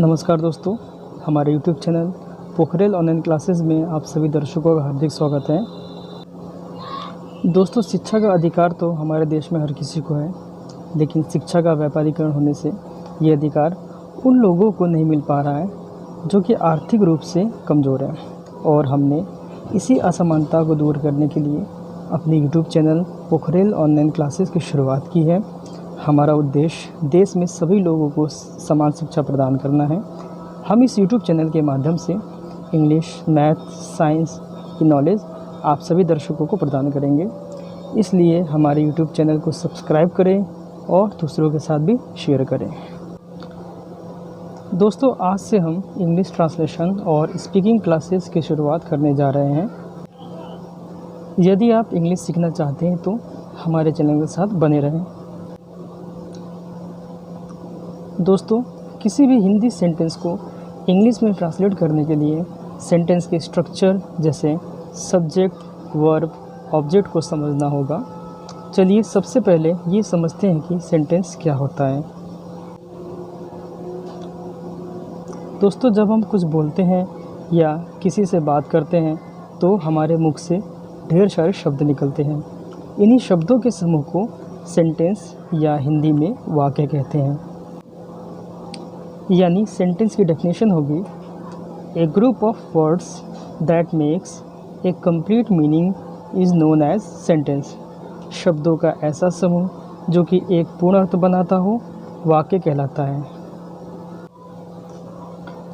नमस्कार दोस्तों, हमारे YouTube channel Pokhrel online classes में आप सभी दर्शकों का हार्दिक स्वागत है। दोस्तों, शिक्षा का अधिकार तो हमारे देश में हर किसी को है, लेकिन शिक्षा का व्यापारीकरण होने से ये अधिकार उन लोगों को नहीं मिल पा रहा है जो कि आर्थिक रूप से कमज़ोर है। और हमने इसी असमानता को दूर करने के लिए अपने YouTube channel Pokhrel online classes की शुरुआत की है। हमारा उद्देश्य देश में सभी लोगों को समान शिक्षा प्रदान करना है। हम इस YouTube चैनल के माध्यम से इंग्लिश, मैथ, साइंस की नॉलेज आप सभी दर्शकों को प्रदान करेंगे। इसलिए हमारे YouTube चैनल को सब्सक्राइब करें और दूसरों के साथ भी शेयर करें। दोस्तों, आज से हम इंग्लिश ट्रांसलेशन और स्पीकिंग क्लासेस की शुरुआत करने जा रहे हैं। यदि आप इंग्लिश सीखना चाहते हैं तो हमारे चैनल के साथ बने रहें। दोस्तों, किसी भी हिंदी सेंटेंस को इंग्लिश में ट्रांसलेट करने के लिए सेंटेंस के स्ट्रक्चर जैसे सब्जेक्ट, वर्ब, ऑब्जेक्ट को समझना होगा। चलिए सबसे पहले ये समझते हैं कि सेंटेंस क्या होता है। दोस्तों, जब हम कुछ बोलते हैं या किसी से बात करते हैं तो हमारे मुख से ढेर सारे शब्द निकलते हैं। इन्हीं शब्दों के समूह को सेंटेंस या हिंदी में वाक्य कहते हैं। यानी सेंटेंस की डेफिनेशन होगी a group of words that makes a complete meaning is known as sentence. शब्दों का ऐसा समूह जो कि एक पूर्ण अर्थ बनाता हो वाक्य कहलाता है।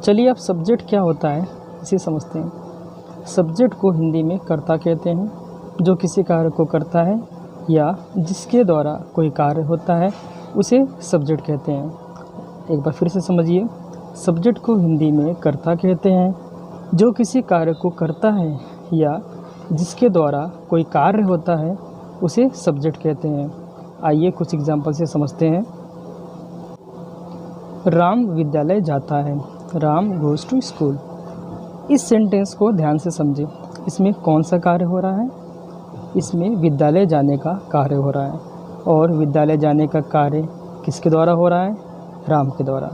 चलिए अब सब्जेक्ट क्या होता है इसे समझते हैं। सब्जेक्ट को हिंदी में कर्ता कहते हैं, जो किसी कार्य को करता है या जिसके द्वारा कोई कार्य होता है उसे सब्जेक्ट कहते हैं। एक बार फिर से समझिए, सब्जेक्ट को हिंदी में कर्ता कहते हैं, जो किसी कार्य को करता है या जिसके द्वारा कोई कार्य होता है उसे सब्जेक्ट कहते हैं। आइए कुछ एग्जाम्पल से समझते हैं। राम विद्यालय जाता है, राम गोज़ टू स्कूल। इस सेंटेंस को ध्यान से समझें। इसमें कौन सा कार्य हो रहा है? इसमें विद्यालय जाने का कार्य हो रहा है। और विद्यालय जाने का कार्य किसके द्वारा हो रहा है? राम के द्वारा।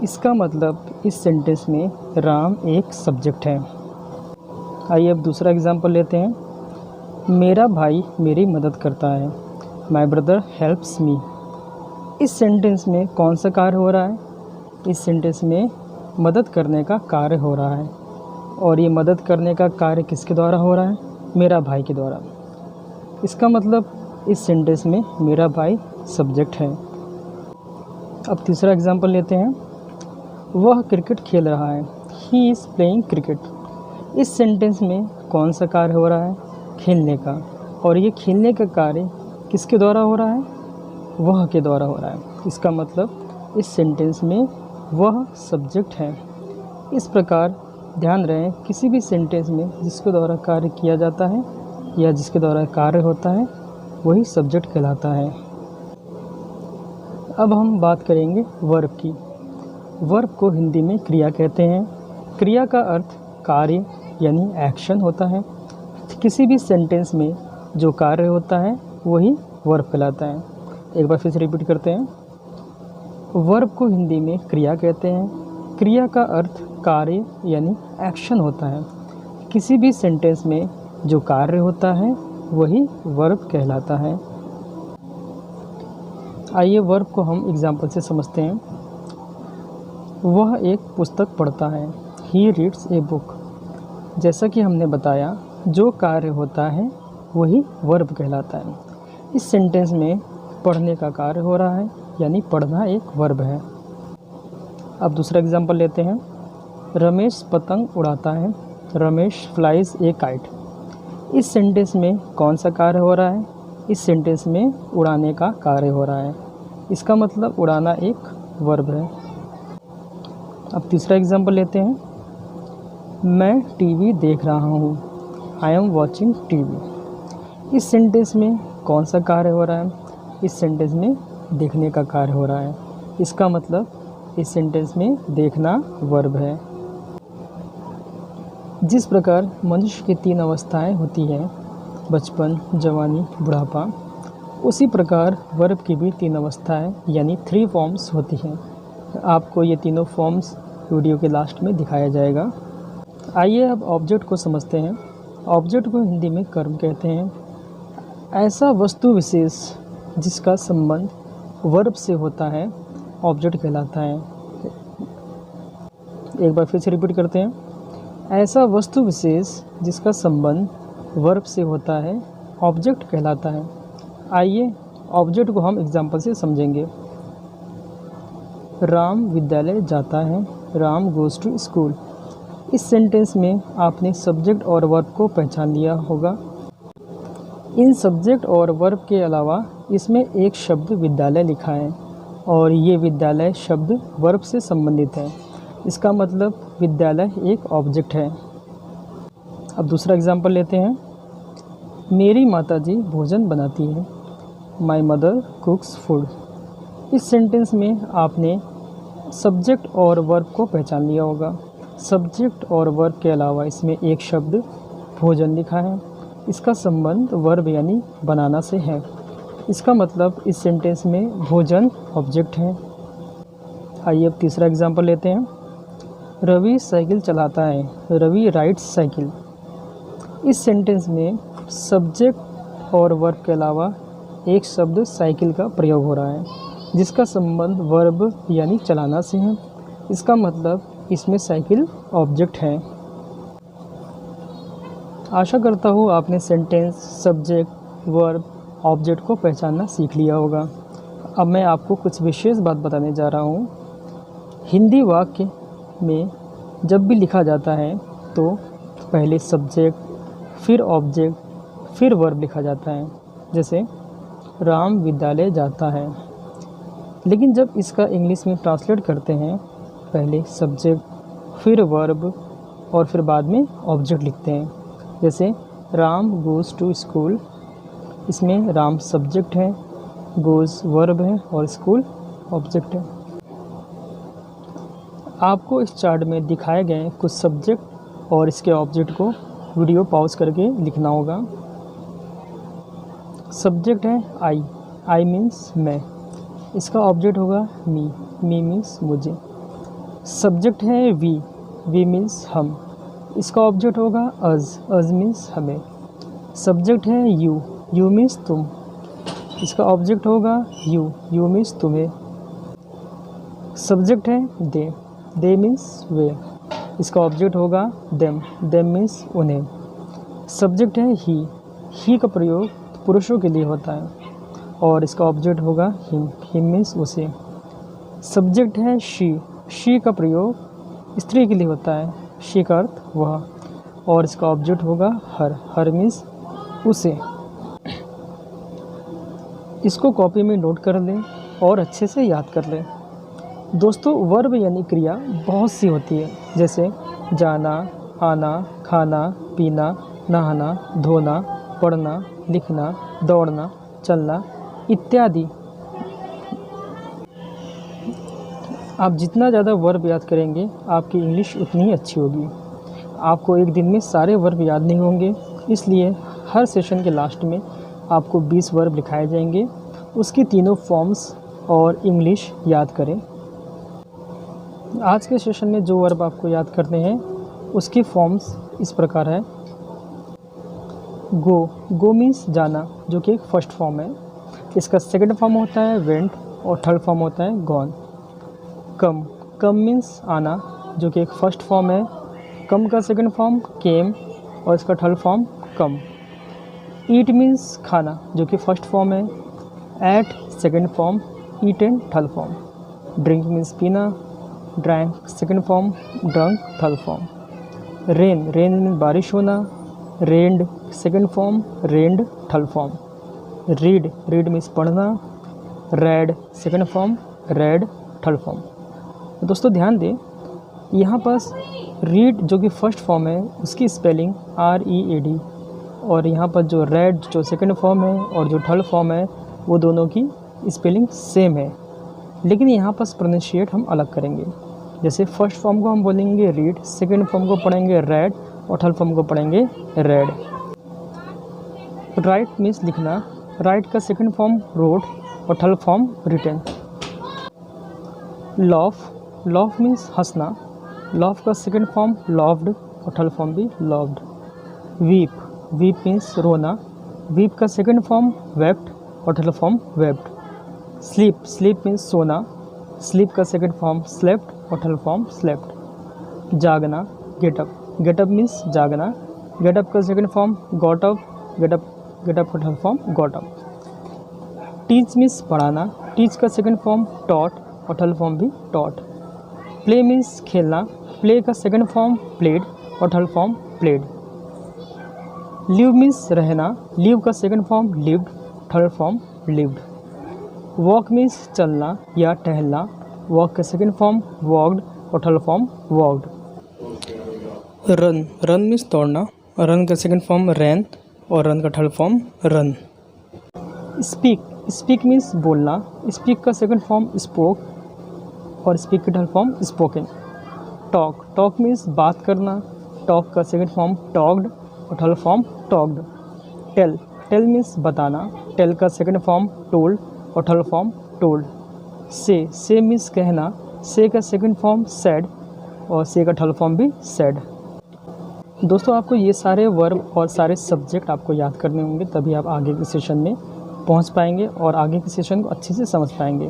इसका मतलब इस सेंटेंस में राम एक सब्जेक्ट है। आइए अब दूसरा एग्जांपल लेते हैं। मेरा भाई मेरी मदद करता है, माय ब्रदर हेल्प्स मी। इस सेंटेंस में कौन सा कार्य हो रहा है? इस सेंटेंस में मदद करने का कार्य हो रहा है। और ये मदद करने का कार्य किसके द्वारा हो रहा है? मेरा भाई के द्वारा। इसका मतलब इस सेंटेंस में मेरा भाई सब्जेक्ट है। अब तीसरा एग्जांपल लेते हैं। वह क्रिकेट खेल रहा है, ही इज़ प्लेइंग क्रिकेट। इस सेंटेंस में कौन सा कार्य हो रहा है? खेलने का। और ये खेलने का कार्य किसके द्वारा हो रहा है? वह के द्वारा हो रहा है। इसका मतलब इस सेंटेंस में वह सब्जेक्ट है। इस प्रकार ध्यान रहे, किसी भी सेंटेंस में जिसके द्वारा कार्य किया जाता है या जिसके द्वारा कार्य होता है वही सब्जेक्ट कहलाता है। अब हम बात करेंगे वर्ब की। वर्ब को हिंदी में क्रिया कहते हैं। क्रिया का अर्थ कार्य यानी एक्शन होता है। किसी भी सेंटेंस में जो कार्य होता है वही वर्ब कहलाता है। एक बार फिर से रिपीट करते हैं। वर्ब को हिंदी में क्रिया कहते हैं। क्रिया का अर्थ कार्य यानी एक्शन होता है। किसी भी सेंटेंस में जो कार्य होता है वही वर्ब कहलाता है। आइए वर्ब को हम एग्जाम्पल से समझते हैं। वह एक पुस्तक पढ़ता है, ही रीड्स ए बुक। जैसा कि हमने बताया, जो कार्य होता है वही वर्ब कहलाता है। इस सेंटेंस में पढ़ने का कार्य हो रहा है, यानी पढ़ना एक वर्ब है। अब दूसरा एग्जाम्पल लेते हैं। रमेश पतंग उड़ाता है, रमेश फ्लाइज ए काइट। इस सेंटेंस में कौन सा कार्य हो रहा है? इस सेंटेंस में उड़ाने का कार्य हो रहा है। इसका मतलब उड़ाना एक वर्ब है। अब तीसरा एग्जांपल लेते हैं। मैं टीवी देख रहा हूँ, आई एम वॉचिंग टीवी। इस सेंटेंस में कौन सा कार्य हो रहा है? इस सेंटेंस में देखने का कार्य हो रहा है। इसका मतलब इस सेंटेंस में देखना वर्ब है। जिस प्रकार मनुष्य की 3 अवस्थाएं होती हैं, बचपन, जवानी, बुढ़ापा, उसी प्रकार वर्ब की भी 3 अवस्थाएं यानी 3 फॉर्म्स होती हैं। आपको ये तीनों फॉर्म्स वीडियो के लास्ट में दिखाया जाएगा। आइए अब ऑब्जेक्ट को समझते हैं। ऑब्जेक्ट को हिंदी में कर्म कहते हैं। ऐसा वस्तु विशेष जिसका संबंध वर्ब से होता है ऑब्जेक्ट कहलाता है। एक बार फिर से रिपीट करते हैं। ऐसा वस्तु विशेष जिसका संबंध वर्ब से होता है ऑब्जेक्ट कहलाता है। आइए ऑब्जेक्ट को हम एग्जाम्पल से समझेंगे। राम विद्यालय जाता है, राम गोज़ टू स्कूल। इस सेंटेंस में आपने सब्जेक्ट और वर्ब को पहचान लिया होगा। इन सब्जेक्ट और वर्ब के अलावा इसमें एक शब्द विद्यालय लिखा है और ये विद्यालय शब्द वर्ब से संबंधित है। इसका मतलब विद्यालय एक ऑब्जेक्ट है। अब दूसरा एग्जाम्पल लेते हैं। मेरी माताजी भोजन बनाती है, माई मदर कुक्स फूड। इस सेंटेंस में आपने सब्जेक्ट और वर्ब को पहचान लिया होगा। सब्जेक्ट और वर्ब के अलावा इसमें एक शब्द भोजन लिखा है। इसका संबंध वर्ब यानी बनाना से है। इसका मतलब इस सेंटेंस में भोजन ऑब्जेक्ट है। आइए अब तीसरा एग्जाम्पल लेते हैं। रवि साइकिल चलाता है, रवि राइड्स साइकिल। इस सेंटेंस में सब्जेक्ट और वर्ब के अलावा एक शब्द साइकिल का प्रयोग हो रहा है, जिसका संबंध वर्ब यानी चलाना से है। इसका मतलब इसमें साइकिल ऑब्जेक्ट है। आशा करता हूँ आपने सेंटेंस, सब्जेक्ट, वर्ब, ऑब्जेक्ट को पहचानना सीख लिया होगा। अब मैं आपको कुछ विशेष बात बताने जा रहा हूँ। हिंदी वाक्य में जब भी लिखा जाता है तो पहले सब्जेक्ट, फिर ऑब्जेक्ट, फिर वर्ब लिखा जाता है। जैसे राम विद्यालय जाता है। लेकिन जब इसका इंग्लिश में ट्रांसलेट करते हैं, पहले सब्जेक्ट, फिर वर्ब और फिर बाद में ऑब्जेक्ट लिखते हैं। जैसे राम गोज़ टू स्कूल। इसमें राम सब्जेक्ट है, गोज़ वर्ब है और स्कूल ऑब्जेक्ट है। आपको इस चार्ट में दिखाए गए कुछ सब्जेक्ट और इसके ऑब्जेक्ट को वीडियो पॉज करके लिखना होगा। सब्जेक्ट है आई, आई मीन्स मैं। इसका ऑब्जेक्ट होगा मी, मी मीन्स मुझे। सब्जेक्ट है वी, वी मीन्स हम। इसका ऑब्जेक्ट होगा अज, अज मीन्स हमें। सब्जेक्ट है यू, यू मीन्स तुम। इसका ऑब्जेक्ट होगा यू, यू मीन्स तुम्हें। सब्जेक्ट है दे, दे मीन्स वे। इसका ऑब्जेक्ट होगा देम, देम मीन्स उन्हें। सब्जेक्ट है ही का प्रयोग पुरुषों के लिए होता है और इसका ऑब्जेक्ट होगा हिम, हिम मीन्स उसे। सब्जेक्ट है शी का प्रयोग स्त्री के लिए होता है, शी का अर्थ वह, और इसका ऑब्जेक्ट होगा हर मीन्स उसे। इसको कॉपी में नोट कर लें और अच्छे से याद कर लें। दोस्तों, वर्ब यानी क्रिया बहुत सी होती है, जैसे जाना, आना, खाना, पीना, नहाना, धोना, पढ़ना, लिखना, दौड़ना, चलना इत्यादि। आप जितना ज़्यादा वर्ब याद करेंगे आपकी इंग्लिश उतनी ही अच्छी होगी। आपको एक दिन में सारे वर्ब याद नहीं होंगे, इसलिए हर सेशन के लास्ट में आपको 20 वर्ब लिखाए जाएंगे। उसकी तीनों फॉर्म्स और इंग्लिश याद करें। आज के सेशन में जो वर्ब आपको याद करने हैं उसकी फॉर्म्स इस प्रकार है। गो, गो मीन्स जाना, जो कि एक फर्स्ट फॉर्म है। इसका सेकंड फॉर्म होता है वेंट और थर्ड फॉर्म होता है गॉन। कम, कम मीन्स आना, जो कि एक फर्स्ट फॉर्म है। कम का सेकंड फॉर्म केम और इसका third form come. Eat means खाना, जो कि फर्स्ट फॉर्म है। Ate second form, eat and third form. Drink means पीना, drank second form, drunk third form. Rain, rain means बारिश होना। Rained second form, rained third form. Read, read means पढ़ना। Read second form, read third form. दोस्तों ध्यान दें, यहाँ पास read जो कि फर्स्ट फॉर्म है उसकी स्पेलिंग READ, और यहाँ पर जो रेड जो सेकंड फॉर्म है और जो थर्ड फॉर्म है वो दोनों की स्पेलिंग सेम है, लेकिन यहाँ पर प्रोनाउंसिएट हम अलग करेंगे। जैसे फर्स्ट फॉर्म को हम बोलेंगे रीड, सेकंड फॉर्म को पढ़ेंगे रेड और थर्ड फॉर्म को पढ़ेंगे रेड। राइट मीन्स लिखना। राइट का सेकंड फॉर्म रोड और third form written. Laugh, laugh means हंसना। लव का सेकंड फॉर्म लव्ड और थर्ड फॉर्म भी लव्ड। वीप, वीप मीन्स रोना, वीप का सेकंड फॉर्म वेप्ट और third form wept. Sleep, sleep means सोना, स्लीप का सेकंड फॉर्म स्लेप्ट और थर्ड फॉर्म स्लेप्ट। जागना, गेटअप, गेटअप मीन्स जागना, गेटअप का second form got up, get up getup का third form got up. Teach means पढ़ाना, teach का सेकंड फॉर्म टॉट और थर्ड फॉर्म भी टॉट। प्ले मीन्स खेलना, प्ले का सेकंड फॉर्म प्लेड और third form played. Live means रहना, लिव का second form lived, third form lived. Walk means चलना या टहलना, वॉक का सेकंड फॉर्म वॉक्ड और third form walked. Run, run means दौड़ना, रन का सेकंड फॉर्म रैन और रन का third form run. Speak, speak means बोलना, स्पीक का सेकंड फॉर्म स्पोक और स्पीक का third form spoken. Talk, talk means बात करना, टॉक का सेकंड फॉर्म टॉक्ड और third form talked. Tell, tell means बताना, टेल का सेकंड फॉर्म टोल्ड और third form told. Say means कहना, से का सेकंड फॉर्म सेड और से का थर्ड फॉर्म भी सेड। दोस्तों आपको ये सारे वर्ब और सारे सब्जेक्ट आपको याद करने होंगे, तभी आप आगे के सेशन में पहुंच पाएंगे और आगे के सेशन को अच्छे से समझ पाएंगे।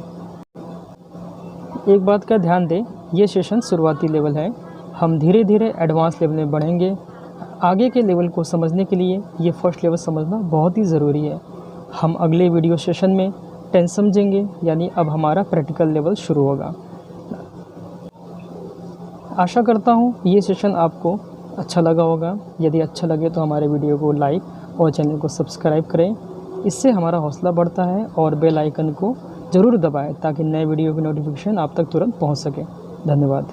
एक बात का ध्यान दें, ये सेशन शुरुआती लेवल है, हम धीरे धीरे एडवांस लेवल में बढ़ेंगे। आगे के लेवल को समझने के लिए ये फर्स्ट लेवल समझना बहुत ही ज़रूरी है। हम अगले वीडियो सेशन में 10 समझेंगे, यानी अब हमारा प्रैक्टिकल लेवल शुरू होगा। आशा करता हूँ ये सेशन आपको अच्छा लगा होगा। यदि अच्छा लगे तो हमारे वीडियो को लाइक और चैनल को सब्सक्राइब करें, इससे हमारा हौसला बढ़ता है। और बेल आइकन को ज़रूर दबाएं ताकि नए वीडियो की नोटिफिकेशन आप तक तुरंत पहुंच सके। धन्यवाद।